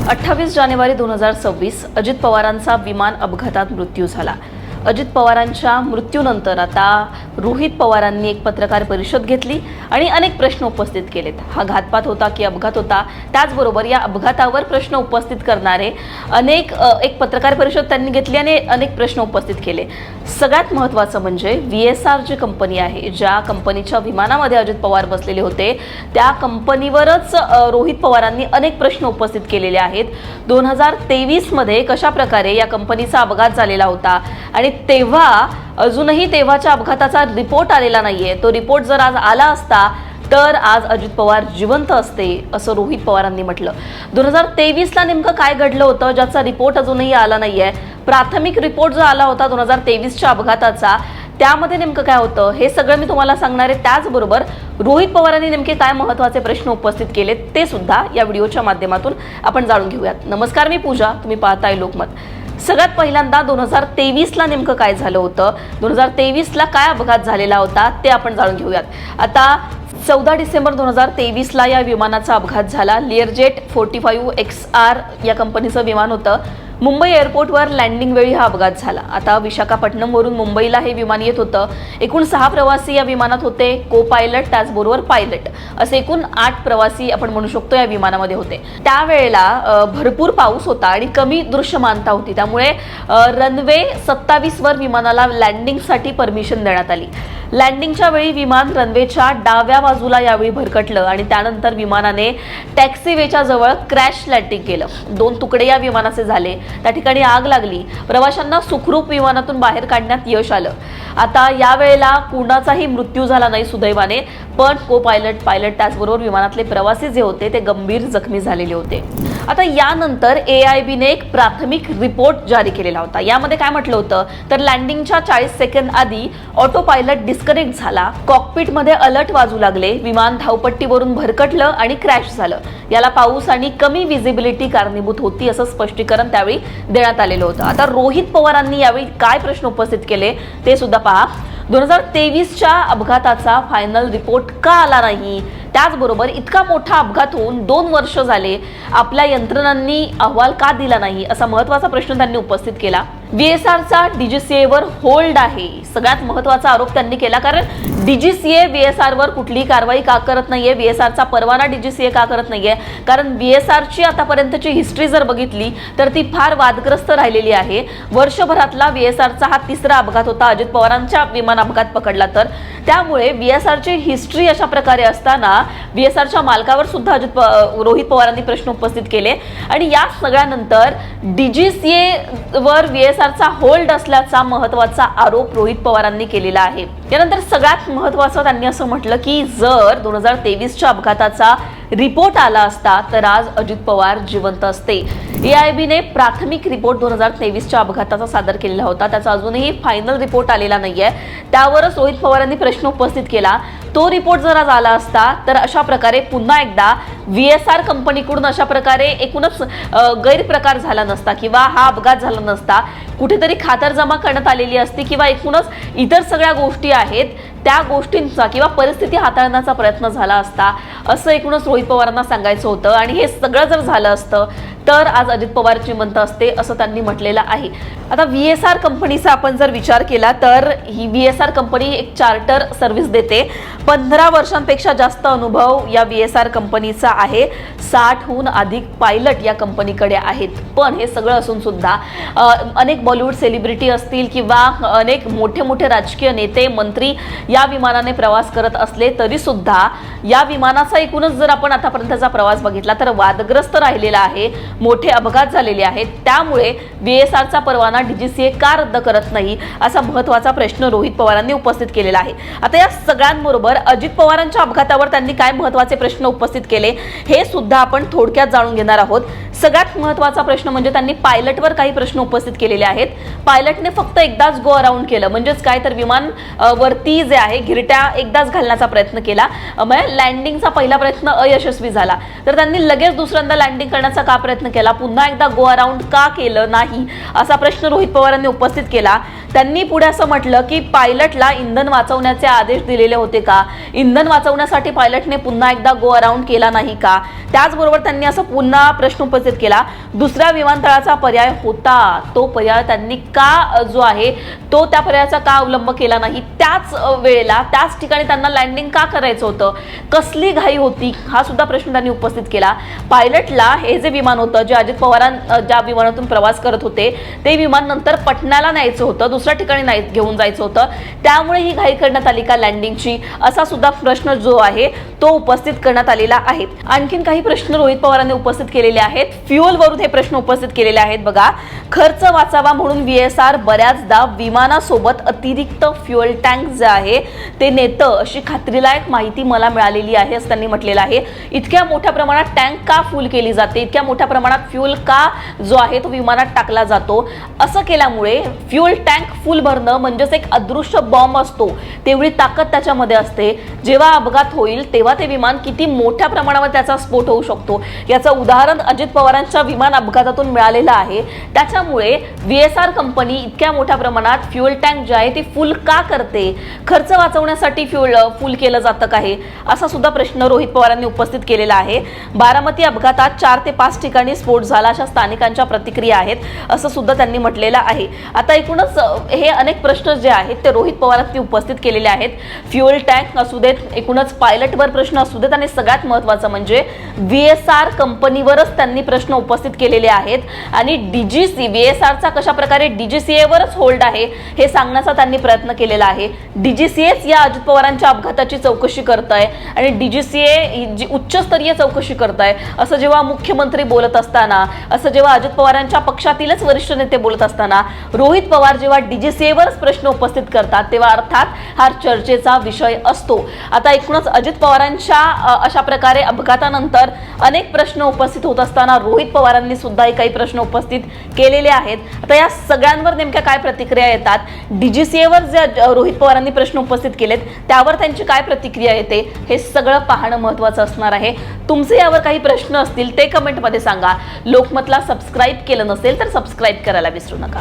28 जानेवारी 2026 अजित पवारांचा विमान अपघातात मृत्यू झाला। अजित पवारांच्या मृत्यूनंतर आता रोहित पवारांनी एक पत्रकार परिषद घेतली आणि अनेक प्रश्न उपस्थित केलेत। हा घातपात होता की अपघात होता, त्याचबरोबर या अपघातावर प्रश्न उपस्थित करणारे एक पत्रकार परिषद त्यांनी घेतली आणि अनेक प्रश्न उपस्थित केले। सगळ्यात महत्त्वाचं म्हणजे VSR जी कंपनी आहे, ज्या कंपनीच्या विमानामध्ये अजित पवार बसलेले होते, त्या कंपनीवरच रोहित पवारांनी अनेक प्रश्न उपस्थित केलेले आहेत। 2023 मध्ये कशा प्रकारे या कंपनीचा अपघात झालेला होता आणि तेव्हा अजूनही तेव्हाच्या अपघाताचा रिपोर्ट आलेला नाहीये। तो रिपोर्ट जर आज आला असता तर आज अजित पवार जिवंत असते असं रोहित पवारांनी म्हटलं। 2023 ला नेमकं काय घडलं होतं ज्याचा रिपोर्ट अजूनही आला नाहीये? प्राथमिक रिपोर्ट जो आला होता 2023च्या अपघाताचा, त्यामध्ये नेमकं काय होतं हे सगळं मी तुम्हाला सांगणार आहे। त्याचबरोबर रोहित पवारांनी नेमके काय महत्त्वाचे प्रश्न उपस्थित केलेत ते सुद्धा या व्हिडिओच्या माध्यमातून आपण जाणून घेऊयात। नमस्कार, मी पूजा, तुम्ही पाहताय लोकमत। सगळ्यात पहिल्यांदा 2023 ला नेमकं काय झालं होतं, 2023 ला काय अपघात झालेला होता ते आपण जाणून घेऊयात। आता 14 डिसेंबर 2023 ला या विमानाचा अपघात झाला। लिअरजेट 45XR या कंपनीचं विमान होतं। मुंबई एअरपोर्टवर लँडिंग वेळी हा अपघात झाला। आता विशाखापट्टणमवरून मुंबईला हे विमान येत होतं। एकूण 6 प्रवासी या विमानात होते, को पायलट त्याचबरोबर पायलट असे एकूण 8 प्रवासी आपण म्हणू शकतो या विमानामध्ये होते। त्यावेळेला भरपूर पाऊस होता आणि कमी दृश्यमानता होती, त्यामुळे रनवे 27 वर विमानाला लँडिंगसाठी परमिशन देण्यात आली। लँडिंगच्या वेळी विमान रनवेच्या डाव्या बाजूला यावेळी भरकटलं आणि त्यानंतर विमानाने टॅक्सीवेच्या जवळ क्रॅश लँडिंग केलं। 2 तुकडे या विमानाचे झाले, त्या ठिकाणी आग लागली। प्रवाशांना सुखरूप विमानातून बाहेर काढण्यात यश आलं। आता यावेळेला कुणाचाही मृत्यू झाला नाही सुदैवाने, पण को पायलट त्याचबरोबर विमानातले प्रवासी जे होते ते गंभीर जखमी झालेले होते। आता यानंतर AIB ने एक प्राथमिक रिपोर्ट जारी केलेला होता। यामध्ये काय म्हटलं होतं तर लँडिंगच्या 40 सेकंद आधी ऑटो पायलट डिस्कनेक्ट झाला, कॉकपिटमध्ये अलर्ट वाजू लागले, विमान धावपट्टीवरून भरकटलं आणि क्रॅश झालं। याला पाऊस आणि कमी विजिबिलिटी कारणीभूत होती असं स्पष्टीकरण त्यावेळी देण्यात आलेलं होतं। आता रोहित पवारांनी यावेळी काय प्रश्न उपस्थित केले ते सुद्धा पहा। 2023च्या अपघाताचा फायनल रिपोर्ट का आला नाही? त्याचबरोबर इतका मोठा अपघात होऊन 2 वर्ष झाले, आपल्या यंत्रणांनी अहवाल का दिला नाही असा महत्त्वाचा प्रश्न त्यांनी उपस्थित केला। VSRचा DGCA वर होल्ड आहे, सगळ्यात महत्त्वाचा आरोप त्यांनी केला, कारण DGCA VSR वर कुठलीही कारवाई का करत नाहीये, VSRचा परवाना DGCA का करत नाहीये? कारण VSRची आतापर्यंतची हिस्ट्री जर बघितली तर ती फार वादग्रस्त राहिलेली आहे। वर्षभरातला VSRचा हा 3रा अपघात होता अजित पवारांच्या विमान अपघात पकडला तर, त्यामुळे VSRची हिस्ट्री अशा प्रकारे असताना VSRच्या मालकावर सुद्धा रोहित पवारांनी प्रश्न उपस्थित केले आणि या सगळ्यानंतर DGCA वर VSRचा होल्ड असल्याचा महत्त्वाचा आरोप रोहित पवारांनी केलेला आहे। यानंतर सगळ्यात महत्त्वाचं त्यांनी असं म्हटलं की जर 2023च्या अपघाताचा रिपोर्ट आला असता तर आज अजित पवार जिवंत असते। AIB ने प्राथमिक रिपोर्ट 2023च्या अपघाताचा सादर केलेला होता, त्याचा अजूनही फायनल रिपोर्ट आलेला नाहीये। त्यावरच रोहित पवारांनी प्रश्न उपस्थित केला। तो रिपोर्ट जर आज आला असता तर अशा प्रकारे पुन्हा एकदा VSR कंपनीकडून अशा प्रकारे एकूणच गैरप्रकार झाला नसता किंवा हा अपघात झाला नसता, कुठेतरी खातरजमा करण्यात आलेली असती किंवा एकूणच इतर सगळ्या गोष्टी आहेत त्या गोष्टींचा किंवा परिस्थिती हाताळण्याचा प्रयत्न झाला असता असं एकूणच रोहित पवारांना सांगायचं होतं। आणि हे सगळं जर झालं असतं तर आज अजित पवार जिवंत असते असं त्यांनी म्हटलेलं आहे। आता VSR कंपनीचा आपण जर विचार केला तर ही VSR कंपनी एक चार्टर सर्व्हिस देते। 15 वर्षांपेक्षा जास्त अनुभव या VSR कंपनीचा आहे। 60हून अधिक पायलट या कंपनीकडे आहेत। पण हे सगळं असून सुद्धा अनेक बॉलिवूड सेलिब्रिटी असतील किंवा अनेक मोठे राजकीय नेते मंत्री या विमानाने प्रवास करत असले तरी सुद्धा या विमानाचा एकूणच जर आपण आतापर्यंतचा प्रवास बघितला तर वादग्रस्त राहिलेला आहे, मोठे अपघात झालेले आहेत। त्यामुळे VSRचा परवाना DGCA का रद्द करत नाही असा महत्त्वाचा प्रश्न रोहित पवारांनी उपस्थित केलेला आहे। आता या सगळ्यांबरोबर अजित पवारांच्या अपघातावर त्यांनी काय महत्त्वाचे प्रश्न उपस्थित केले हे सुद्धा आपण थोडक्यात जाणून घेणार आहोत। सगळ्यात महत्त्वाचा प्रश्न म्हणजे त्यांनी पायलटवर काही प्रश्न उपस्थित केलेले आहेत। पायलटने फक्त एकदाच गो अराउंड केलं, म्हणजेच काय तर विमान वरती जे आहे घिरट्या एकदाच घालण्याचा प्रयत्न केला, लँडिंगचा पहिला प्रयत्न अयशस्वी झाला, तर त्यांनी लगेच दुसऱ्यांदा लँडिंग करण्याचा का प्रयत्न केला, पुन्हा एकदा गो अराउंड का केलं नाही असा प्रश्न रोहित पवारांनी उपस्थित केला। त्यांनी पुढे असं म्हटलं की पायलटला इंधन वाचवण्याचे आदेश दिलेले होते का, इंधन वाचवण्यासाठी पायलटने पुन्हा एकदा गो अराउंड केला नाही का. त्याचबरोबर त्यांनी असं पुन्हा प्रश्न उपस्थित केला, दुसऱ्या विमानतळाचा पर्याय होता, तो पर्याय त्यांनी का जो आहे तो त्या पर्यायाचा का अवलंब केला नाही, त्याच वेळेला त्याच ठिकाणी त्यांना लँडिंग का करायचं होतं, कसली घाई होती, हा सुद्धा प्रश्न त्यांनी उपस्थित केला. पायलटला हे जे विमान होतं, जे अजित पवारां ज्या विमानातून प्रवास करत होते ते विमान नंतर पटण्याला न्यायचं होतं, दुसऱ्या ठिकाणी नाही घेऊन जायचं होतं, त्यामुळे ही घाई करण्यात आली का लँडिंगची, असा सुद्धा प्रश्न जो आहे तो उपस्थित करण्यात आलेला आहे. आणखीन काही प्रश्न रोहित पवारांनी उपस्थित केलेले आहेत. फ्युएलवरून हे प्रश्न उपस्थित केलेले आहेत. बघा, खर्च वाचावा म्हणून VSR बऱ्याचदा विमानासोबत अतिरिक्त फ्युएल टँक जे आहे ते नेतं अशी खात्रीलायक माहिती मला मिळालेली आहे असं त्यांनी म्हटलेलं आहे. इतक्या मोठ्या प्रमाणात टँक का फुल केली जाते, इतक्या मोठ्या प्रमाणात फ्युएल का जो आहे तो विमानात टाकला जातो, असं केल्यामुळे फ्युएल टँक फुल भरणं म्हणजेच एक अदृश्य बॉम्ब असतो तेवढी ताकद त्याच्यामध्ये असते. जेव्हा अपघात होईल तेव्हा ते विमान किती मोठ्या प्रमाणावर त्याचा स्फोट होऊ शकतो याचं उदाहरण अजित पवारांच्या विमान अपघातातून मिळालेलं आहे. त्याच्यामुळे VSR कंपनी इतक्या मोठ्या प्रमाणात फ्युएल टँक जे आहे ते फुल का करते, खर्च वाचवण्यासाठी फुल केलं जातं का, हे असा सुद्धा प्रश्न रोहित पवारांनी उपस्थित केलेला आहे. बारामती अपघातात 4 ते 5 ठिकाणी स्फोट झाला अशा स्थानिकांच्या प्रतिक्रिया आहेत असं सुद्धा त्यांनी म्हटलेलं आहे. आता एकूणच हे अनेक प्रश्न जे आहेत ते रोहित पवारांनी उपस्थित केलेले आहेत. फ्युएल टँक असू देत, एकूणच पायलटवर प्रश्न असू देत, आणि सगळ्यात महत्त्वाचं म्हणजे VSR कंपनीवरच त्यांनी प्रश्न उपस्थित केलेले आहेत. आणि DGC VSRचा कशा प्रकारे DGCA वरच होल्ड आहे हे सांगण्याचा त्यांनी प्रयत्न केलेला आहे. DGCAच या अजित पवारांच्या अपघाताची चौकशी करत आहे आणि DGCA जी उच्चस्तरीय चौकशी करत आहे असं जेव्हा मुख्यमंत्री बोलत असताना, असं जेव्हा अजित पवारांच्या पक्षातीलच वरिष्ठ नेते बोलत असताना रोहित पवार जेव्हा DGCA वरच प्रश्न उपस्थित करतात तेव्हा अर्थात हा चर्चेचा विषय असतो. आता एकूणच अजित पवारांच्या अशा प्रकारे अपघातानंतर अनेक प्रश्न उपस्थित होत असताना रोहित पवारांनी सुद्धा काही प्रश्न उपस्थित केलेले आहेत. आता या सगळ्यांवर नेमक्या काय प्रतिक्रिया येतात, DGCA वर जे रोहित पवारांनी प्रश्न उपस्थित केलेत त्यावर त्यांची काय प्रतिक्रिया येते, हे सगळं पाहणं महत्त्वाचं असणार आहे. तुमचे यावर काही प्रश्न असतील ते कमेंटमध्ये सांगा. लोकमतला सबस्क्राईब केलं नसेल तर सबस्क्राईब करायला विसरू नका.